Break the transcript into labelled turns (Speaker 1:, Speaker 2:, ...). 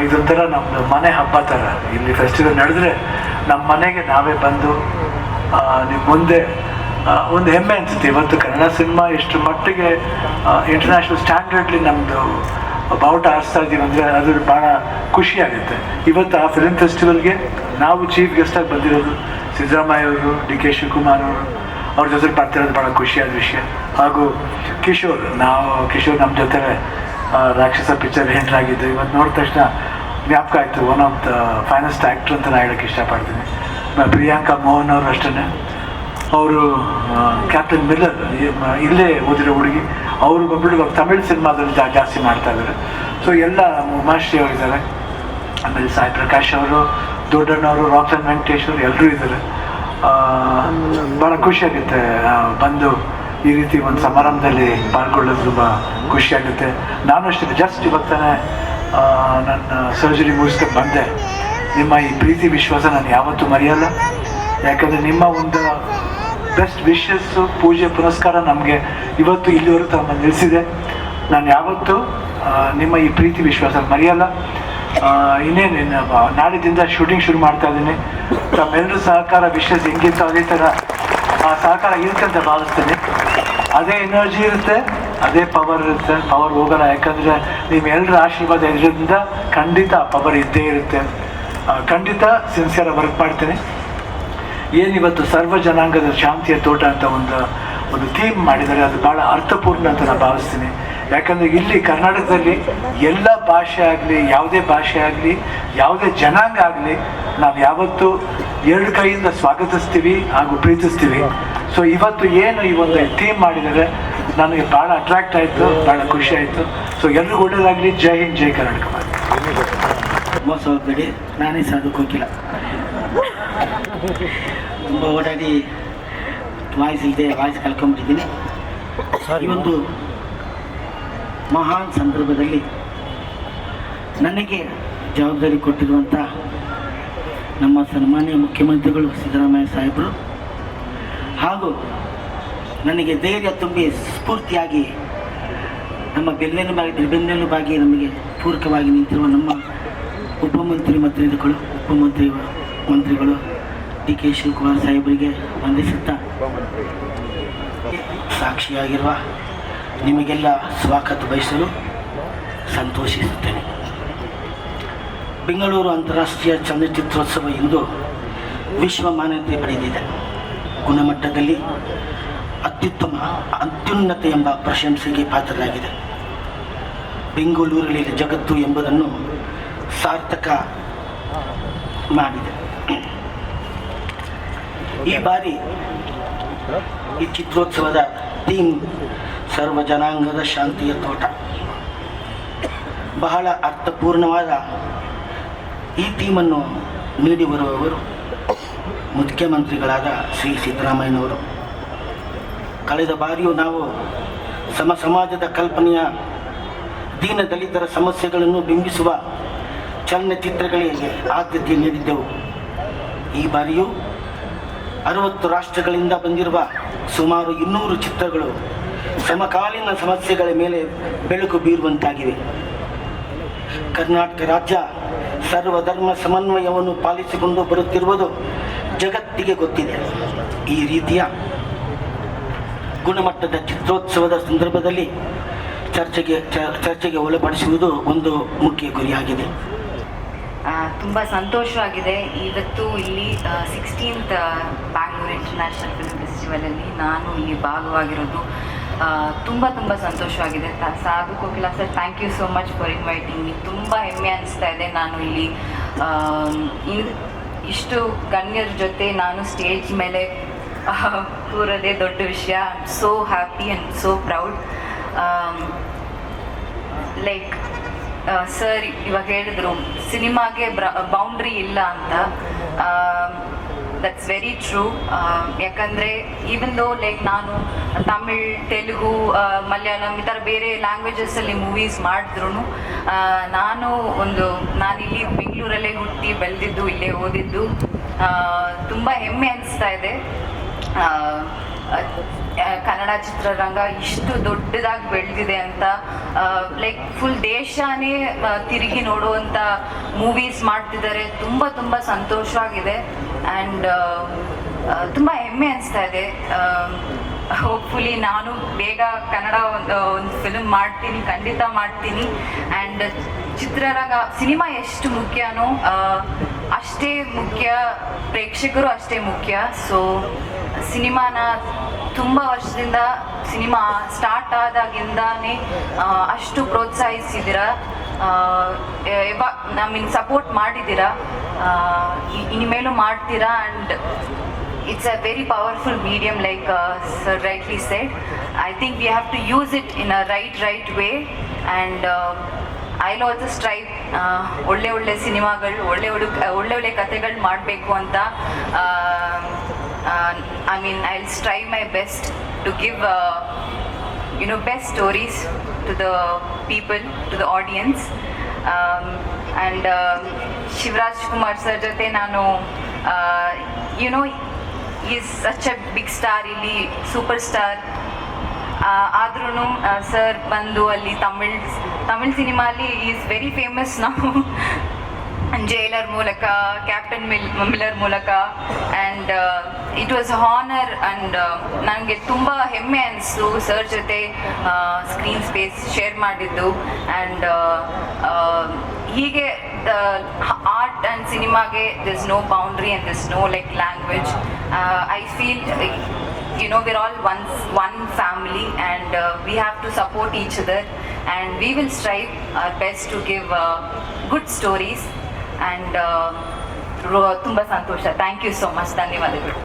Speaker 1: ಇದೊಂಥರ ನಮ್ಮದು ಮನೆ ಹಬ್ಬ ಥರ. ಇಲ್ಲಿ ಫೆಸ್ಟಿವಲ್ ನಡೆದ್ರೆ ನಮ್ಮ ಮನೆಗೆ ನಾವೇ ಬಂದು ನಿಮ್ಮ ಮುಂದೆ ಒಂದು ಹೆಮ್ಮೆ ಅನಿಸುತ್ತೆ. ಇವತ್ತು ಕನ್ನಡ ಸಿನಿಮಾ ಎಷ್ಟು ಮಟ್ಟಿಗೆ ಇಂಟರ್ನ್ಯಾಷನಲ್ ಸ್ಟ್ಯಾಂಡರ್ಡ್ಲಿ ನಮ್ಮದು ಬಾವುಟ ಆರಿಸ್ತಾ ಇದ್ದೀವಿ ಅಂದರೆ ಅದು ಭಾಳ ಖುಷಿಯಾಗುತ್ತೆ. ಇವತ್ತು ಆ ಫಿಲ್ಮ್ ಫೆಸ್ಟಿವಲ್ಗೆ ನಾವು ಚೀಫ್ ಗೆಸ್ಟಾಗಿ ಬಂದಿರೋದು ಸಿದ್ದರಾಮಯ್ಯ ಅವರು, ಡಿ ಕೆ ಶಿವಕುಮಾರ್ ಅವರು, ಅವ್ರ ಜೊತೆ ಬರ್ತಿರೋದು ಭಾಳ ಖುಷಿಯಾದ ವಿಷಯ. ಹಾಗೂ ಕಿಶೋರ್ ನಮ್ಮ ಜೊತೆ ರಾಕ್ಷಸ ಪಿಕ್ಚರ್ ಎಂಟ್ರಾಗಿದ್ದು ಇವತ್ತು ನೋಡಿದ ತಕ್ಷಣ ಜ್ಞಾಪಕ ಆಯಿತು. One of the finest actor ಅಂತ ನಾನು ಹೇಳೋಕ್ಕೆ ಇಷ್ಟಪಡ್ತೀನಿ. ಪ್ರಿಯಾಂಕಾ ಮೋಹನ್ ಅವರು ಅಷ್ಟೇ, ಅವರು ಕ್ಯಾಪ್ಟನ್ ಮಿಲ್ಲರ್ ಇಲ್ಲೇ ಓದಿರೋ ಹುಡುಗಿ, ಅವರು ಬಂದ್ಬಿಟ್ಟು ತಮಿಳ್ ಸಿನಿಮಾದಲ್ಲಿ ಜಾಸ್ತಿ ಮಾಡ್ತಾ ಇದ್ದಾರೆ. ಸೊ ಎಲ್ಲ ಉಮಾಶ್ರೀ ಅವರಿದ್ದಾರೆ, ಆಮೇಲೆ ಸಾಯಿ ಪ್ರಕಾಶ್ ಅವರು, ದೊಡ್ಡಣ್ಣವರು, ರಾಕ್ಲೈನ್ ವೆಂಕಟೇಶ್ ಅವರು ಎಲ್ಲರೂ ಇದ್ದಾರೆ. ಭಾಳ ಖುಷಿಯಾಗುತ್ತೆ ಬಂದು ಈ ರೀತಿ ಒಂದು ಸಮಾರಂಭದಲ್ಲಿ ಪಾಲ್ಗೊಳ್ಳೋದು ತುಂಬ ಖುಷಿಯಾಗುತ್ತೆ. ನಾನು ಅಷ್ಟೇ ಜಸ್ಟ್ ಇವತ್ತಾನೆ ನನ್ನ ಸರ್ಜರಿ ಮುಗಿಸ್ಕೊಂಡು ಬಂದೆ. ನಿಮ್ಮ ಈ ಪ್ರೀತಿ ವಿಶ್ವಾಸ ನಾನು ಯಾವತ್ತೂ ಮರೆಯಲ್ಲ. ಯಾಕಂದರೆ ನಿಮ್ಮ ಒಂದು ಬೆಸ್ಟ್ ವಿಶಸ್ಸು, ಪೂಜೆ ಪುನಸ್ಕಾರ ನಮಗೆ ಇವತ್ತು ಇಲ್ಲಿವರೆಗೂ ತಮ್ಮ ನಿಲ್ಲಿಸಿದೆ. ನಾನು ಯಾವತ್ತೂ ನಿಮ್ಮ ಈ ಪ್ರೀತಿ ವಿಶ್ವಾಸ ಮರೆಯಲ್ಲ. ಇನ್ನೇನು ನಾಡಿದಿಂದ ಶೂಟಿಂಗ್ ಶುರು ಮಾಡ್ತಾ ಇದ್ದೀನಿ. ತಮ್ಮೆಲ್ಲರೂ ಸಹಕಾರ ವಿಶ್ವಾಸ ಹೆಂಗಿತ್ತು ಅದೇ ಥರ ಆ ಸಹಕಾರ ಇರುತ್ತೆ ಅಂತ ಭಾವಿಸ್ತೀನಿ. ಅದೇ ಎನರ್ಜಿ ಇರುತ್ತೆ, ಅದೇ ಪವರ್ ಇರುತ್ತೆ. ಪವರ್ ಹೋಗಲ್ಲ, ಯಾಕಂದರೆ ನಿಮ್ಮೆಲ್ಲರ ಆಶೀರ್ವಾದ ಇದರಿಂದ ಖಂಡಿತ ಆ ಪವರ್ ಇದ್ದೇ ಇರುತ್ತೆ. ಖಂಡಿತ ಸಿನ್ಸಿಯರ್ ವರ್ಕ್ ಮಾಡ್ತೀನಿ. ಏನಿವತ್ತು ಸರ್ವ ಜನಾಂಗದ ಶಾಂತಿಯ ತೋಟ ಅಂತ ಒಂದು ಥೀಮ್ ಮಾಡಿದ್ದಾರೆ, ಅದು ಭಾಳ ಅರ್ಥಪೂರ್ಣ ಅಂತ ನಾನು ಭಾವಿಸ್ತೀನಿ. ಯಾಕಂದರೆ ಇಲ್ಲಿ ಕರ್ನಾಟಕದಲ್ಲಿ ಎಲ್ಲ ಭಾಷೆ ಆಗಲಿ, ಯಾವುದೇ ಭಾಷೆ ಆಗಲಿ, ಯಾವುದೇ ಜನಾಂಗ ಆಗಲಿ, ನಾವು ಯಾವತ್ತೂ ಎರಡು ಕೈಯಿಂದ ಸ್ವಾಗತಿಸ್ತೀವಿ ಹಾಗೂ ಪ್ರೀತಿಸ್ತೀವಿ. ಸೊ ಇವತ್ತು ಏನು ಈ ಒಂದು ಥೀಮ್ ಮಾಡಿದ್ದಾರೆ ನನಗೆ ಭಾಳ ಅಟ್ರಾಕ್ಟ್ ಆಯಿತು, ಭಾಳ ಖುಷಿ ಆಯಿತು. ಸೊ ಎಲ್ರಿಗೂ ಒಳ್ಳೆಯದಾಗಲಿ. ಜೈ ಹಿಂದ್, ಜೈ ಕರ್ನಾಟಕ.
Speaker 2: ಮೋಸ ಹೋಗಬೇಡಿ, ನಾನೇ ಸಾಧಕ್ಕೋಗಿಲ್ಲ. ತುಂಬ ಓಡಾಡಿ ವಾಯ್ಸ್ ಇಲ್ಲದೆ ವಾಯ್ಸ್ ಕಳ್ಕೊಂಬಿಟ್ಟಿದ್ದೀನಿ. ಈ ಒಂದು ಮಹಾನ್ ಸಂದರ್ಭದಲ್ಲಿ ನನಗೆ ಜವಾಬ್ದಾರಿ ಕೊಟ್ಟಿರುವಂಥ ನಮ್ಮ ಸನ್ಮಾನ್ಯ ಮುಖ್ಯಮಂತ್ರಿಗಳು ಸಿದ್ದರಾಮಯ್ಯ ಸಾಹೇಬರು, ಹಾಗೂ ನನಗೆ ಧೈರ್ಯ ತುಂಬಿ ಸ್ಫೂರ್ತಿಯಾಗಿ ನಮ್ಮ ಬೆನ್ನೆಲುಬಾಗಿ ನಮಗೆ ಪೂರಕವಾಗಿ ನಿಂತಿರುವ ನಮ್ಮ ಮಂತ್ರಿಗಳು ಡಿ ಕೆ ಶಿವಕುಮಾರ್ ಸಾಹೇಬರಿಗೆ ವಂದಿಸುತ್ತಾ, ಸಾಕ್ಷಿಯಾಗಿರುವ ನಿಮಗೆಲ್ಲ ಸ್ವಾಗತ ಬಯಸಲು ಸಂತೋಷಿಸುತ್ತೇನೆ. ಬೆಂಗಳೂರು ಅಂತಾರಾಷ್ಟ್ರೀಯ ಚಲನಚಿತ್ರೋತ್ಸವ ಇಂದು ವಿಶ್ವ ಮಾನ್ಯತೆ ಪಡೆದಿದೆ. ಗುಣಮಟ್ಟದಲ್ಲಿ ಅತ್ಯುನ್ನತ ಎಂಬ ಪ್ರಶಂಸೆಗೆ ಪಾತ್ರರಾಗಿದೆ. ಬೆಂಗಳೂರಲ್ಲಿ ಜಗತ್ತು ಎಂಬುದನ್ನು ಸಾರ್ಥಕ ಮಾಡಿದೆ. ಈ ಬಾರಿ ಈ ಚಿತ್ರೋತ್ಸವದ ಥೀಮ್ ಸರ್ವ ಜನಾಂಗದ ಶಾಂತಿಯ ತೋಟ. ಬಹಳ ಅರ್ಥಪೂರ್ಣವಾದ ಈ ಥೀಮನ್ನು ನೀಡಿ ಬರುವವರು ಮುಖ್ಯಮಂತ್ರಿಗಳಾದ ಶ್ರೀ ಸಿದ್ದರಾಮಯ್ಯನವರು. ಕಳೆದ ಬಾರಿಯೂ ನಾವು ಸಮಾಜದ ಕಲ್ಪನೆಯ ದೀನ ದಲಿತರ ಸಮಸ್ಯೆಗಳನ್ನು ಬಿಂಬಿಸುವ ಚಲನಚಿತ್ರಗಳಿಗೆ ಆದ್ಯತೆ ನೀಡಿದ್ದೆವು. ಈ ಬಾರಿಯೂ 60 ರಾಷ್ಟ್ರಗಳಿಂದ ಬಂದಿರುವ ಸುಮಾರು 200 ಚಿತ್ರಗಳು ಸಮಕಾಲೀನ ಸಮಸ್ಯೆಗಳ ಮೇಲೆ ಬೆಳಕು ಬೀರುವಂತಾಗಿವೆ. ಕರ್ನಾಟಕ ರಾಜ್ಯ ಸರ್ವಧರ್ಮ ಸಮನ್ವಯವನ್ನು ಪಾಲಿಸಿಕೊಂಡು ಬರುತ್ತಿರುವುದು ಜಗತ್ತಿಗೆ ಗೊತ್ತಿದೆ. ಈ ರೀತಿಯ ಗುಣಮಟ್ಟದ ಚಿತ್ರೋತ್ಸವದ ಸಂದರ್ಭದಲ್ಲಿ ಚರ್ಚೆಗೆ ಒಳಪಡಿಸುವುದು ಒಂದು ಮುಖ್ಯ ಗುರಿಯಾಗಿದೆ.
Speaker 3: ತುಂಬ ಸಂತೋಷವಾಗಿದೆ. ಇವತ್ತು ಇಲ್ಲಿ 16th ಬ್ಯಾಂಗ್ಳೂರ್ ಇಂಟರ್ನ್ಯಾಷನಲ್ ಫಿಲ್ಮ್ ಫೆಸ್ಟಿವಲಲ್ಲಿ ನಾನು ಇಲ್ಲಿ ಭಾಗವಾಗಿರೋದು ತುಂಬ ಸಂತೋಷವಾಗಿದೆ. Sadhu Kokila sir, thank you so much for inviting me. ತುಂಬ ಹೆಮ್ಮೆ ಅನಿಸ್ತಾ ಇದೆ. ನಾನು ಇಲ್ಲಿ ಇಷ್ಟು ಗಣ್ಯರ ಜೊತೆ ನಾನು ಸ್ಟೇಜ್ ಮೇಲೆ ಕೂರೋದೇ ದೊಡ್ಡ ವಿಷಯ. I am so happy and so proud. Like sir ಇವಾಗ ಹೇಳಿದ್ರು ಸಿನಿಮಾಗೆ ಬೌಂಡ್ರಿ ಇಲ್ಲ ಅಂತ. That's very true. ಯಾಕಂದರೆ ಈವನ್ ದೋ ಲೈಕ್ ನಾನು ತಮಿಳ್, ತೆಲುಗು, ಮಲಯಾಳಂ ಈ ಥರ ಬೇರೆ ಲ್ಯಾಂಗ್ವೇಜಸಲ್ಲಿ ಮೂವೀಸ್ ಮಾಡಿದ್ರು ನಾನಿಲ್ಲಿ ಬೆಂಗಳೂರಲ್ಲೇ ಹುಟ್ಟಿ ಬೆಳೆದಿದ್ದು, ಇಲ್ಲೇ ಓದಿದ್ದು. ತುಂಬ ಹೆಮ್ಮೆ ಅನಿಸ್ತಾ ಇದೆ. ಕನ್ನಡ ಚಿತ್ರರಂಗ ಇಷ್ಟು ದೊಡ್ಡದಾಗಿ ಬೆಳೆದಿದೆ ಅಂತ, ಲೈಕ್ ಫುಲ್ ದೇಶನೇ ತಿರುಗಿ ನೋಡುವಂಥ ಮೂವೀಸ್ ಮಾಡ್ತಿದ್ದಾರೆ. ತುಂಬ ತುಂಬ ಸಂತೋಷವಾಗಿದೆ ಆ್ಯಂಡ್ ತುಂಬ ಹೆಮ್ಮೆ ಅನಿಸ್ತಾ ಇದೆ. ಹೋಪ್ಫುಲಿ ನಾನು ಬೇಗ ಕನ್ನಡ ಒಂದು ಫಿಲ್ಮ್ ಮಾಡ್ತೀನಿ, ಖಂಡಿತ ಮಾಡ್ತೀನಿ. ಆ್ಯಂಡ್ ಚಿತ್ರರಂಗ ಸಿನಿಮಾ ಎಷ್ಟು ಮುಖ್ಯನೋ ಅಷ್ಟೇ ಮುಖ್ಯ, ಪ್ರೇಕ್ಷಕರು ಅಷ್ಟೇ ಮುಖ್ಯ. ಸೊ ಸಿನಿಮಾನ ತುಂಬ ವರ್ಷದಿಂದ, ಸಿನಿಮಾ ಸ್ಟಾರ್ಟ್ ಆದಾಗಿಂದಾನೇ ಅಷ್ಟು ಪ್ರೋತ್ಸಾಹಿಸಿದ್ದೀರಾ, ಸಪೋರ್ಟ್ ಮಾಡಿದ್ದೀರಾ, ಇನ್ಮೇಲೂ ಮಾಡ್ತೀರಾ. And it's a very powerful medium, like sir rightly said. I think we have to use it in a right way, and I'll also strive ಒಳ್ಳೆ ಸಿನಿಮಾಗಳು, ಒಳ್ಳೆ ಕಥೆಗಳು ಮಾಡಬೇಕು ಅಂತ. I mean, I'll strive my best to give best stories to the people, to the audience. And Shivaraj Kumar sir ಜೊತೆ ನಾನು is such a big star, ಇಲ್ಲಿ super star. ಆದ್ರೂ ಸರ್ ಬಂದು ಅಲ್ಲಿ ತಮಿಳ್ ಸಿನಿಮಾಲಿ ಈಸ್ ವೆರಿ ಫೇಮಸ್. ನಾವು ಜೈಲರ್ ಮೂಲಕ, ಕ್ಯಾಪ್ಟನ್ ಮಿಲ್ಲರ್ ಮೂಲಕ, and it was honour. And ನನಗೆ ತುಂಬ ಹೆಮ್ಮೆ ಅನಿಸ್ತು ಸರ್ ಜೊತೆ ಸ್ಕ್ರೀನ್ ಸ್ಪೇಸ್ ಶೇರ್ ಮಾಡಿದ್ದು. ಆ್ಯಂಡ್ ಹೀಗೆ ಆರ್ಟ್ ಆ್ಯಂಡ್ ಸಿನಿಮಾಗೆ this no boundary and this no like language. I feel we're all one family, and we have to support each other, and we will strive our best to give good stories. And ತುಂಬ ಸಂತೋಷ. Thank you so much. ಧನ್ಯವಾದಗಳು.